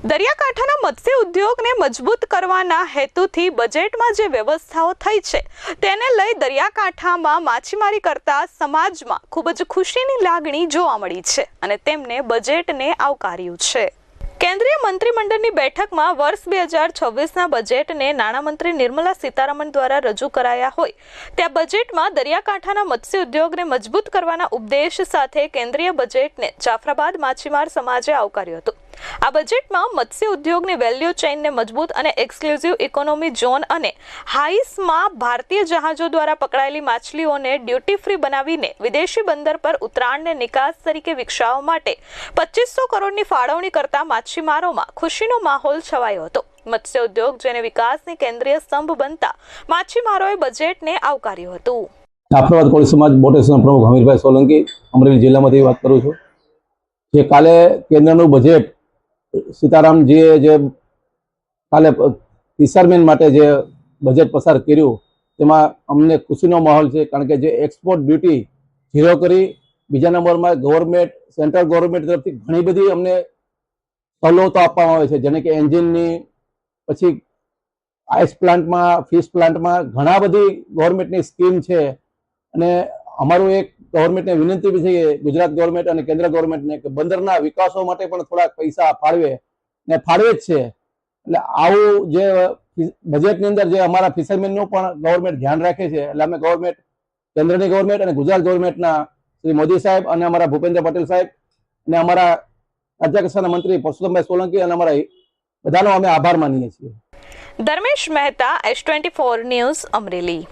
દરિયાકાંઠાના મત્સ્ય ઉદ્યોગને મજબૂત કરવાના હેતુથી બજેટમાં જે વ્યવસ્થાઓ થઈ છે તેને લઈ દરિયાકાંઠામાં માછીમારી કરતા સમાજમાં ખૂબ જ ખુશીની લાગણી જોવા મળી છે અને તેમને બજેટને આવકાર્યું છે। કેન્દ્રીય મંત્રીમંડળની બેઠકમાં વર્ષ 2026ના બજેટને નાણામંત્રી નિર્મલા સીતારમણ દ્વારા રજૂ કરાયા હોય ત્યાં બજેટમાં દરિયાકાંઠાના મત્સ્ય ઉદ્યોગને મજબૂત કરવાના ઉદ્દેશ સાથે કેન્દ્રીય બજેટને જાફરાબાદ માછીમાર સમાજે આવકાર્યું હતું। આ બજેટમાં મત્સ્ય ઉદ્યોગની વેલ્યુ ચેઇનને મજબૂત અને એક્સક્લુઝિવ ઇકોનોમી ઝોન અને હાઈસમાં ભારતીય જહાજો દ્વારા પકડાયેલી માછલીઓને ડ્યુટી ફ્રી બનાવીને વિદેશી બંદર પર ઉતરાણને નિકાસ તરીકે વિકસાવવા માટે 2500 કરોડની ફાળવણી કરતા માછીમારોમાં ખુશીનો માહોલ છવાયો હતો। મત્સ્ય ઉદ્યોગ જેને વિકાસની કેન્દ્રીય સ્તંભ બનતા માછીમારોએ બજેટને આવકાર્યું હતું। જાફરાબાદ કોળી સમાજ બોટેશનના પ્રમુખ હમીરભાઈ સોલંકી અમરેલી જિલ્લામાંથી વાત કરું છું। જે કાલે કેન્દ્રનું બજેટ સીતારામજીએ જે કાલે ફિશરમેન માટે જે બજેટ પસાર કર્યું તેમાં અમને ખુશીનો માહોલ છે, કારણ કે જે એક્સપોર્ટ ડ્યુટી ઝીરો કરી બીજા નંબરમાં ગવર્મેન્ટ સેન્ટ્રલ ગવર્મેન્ટ તરફથી ઘણી બધી અમને સવલતો આપવામાં આવે છે, જેને કે એન્જિનની, પછી આઈસ પ્લાન્ટમાં, ફિશ પ્લાન્ટમાં ઘણા બધી ગવર્મેન્ટની સ્કીમ છે। અને અમારું એક ગવર્મેન્ટને વિનંતી બી છે કે ગુજરાત ગવર્મેન્ટ અને કેન્દ્ર ગવર્મેન્ટને કે બંદરના વિકાસો માટે પણ થોડાક પૈસા ફાળવે ને ફાળવે જ છે। એટલે આવું જે બજેટની અંદર જે અમારા ફિશરમેનનું પણ ગવર્મેન્ટ ધ્યાન રાખે છે, એટલે અમે ગવર્મેન્ટ, કેન્દ્રની ગવર્મેન્ટ અને ગુજરાત ગવર્મેન્ટના શ્રી મોદી સાહેબ અને અમારા ભૂપેન્દ્ર પટેલ સાહેબ અને અમારા રાજ્ય કક્ષાના મંત્રી પરસોત્તમભાઈ સોલંકી અને અમારા બધાનો અમે આભાર માનીએ છીએ। Dharmesh Mehta, S24 news, Amreli.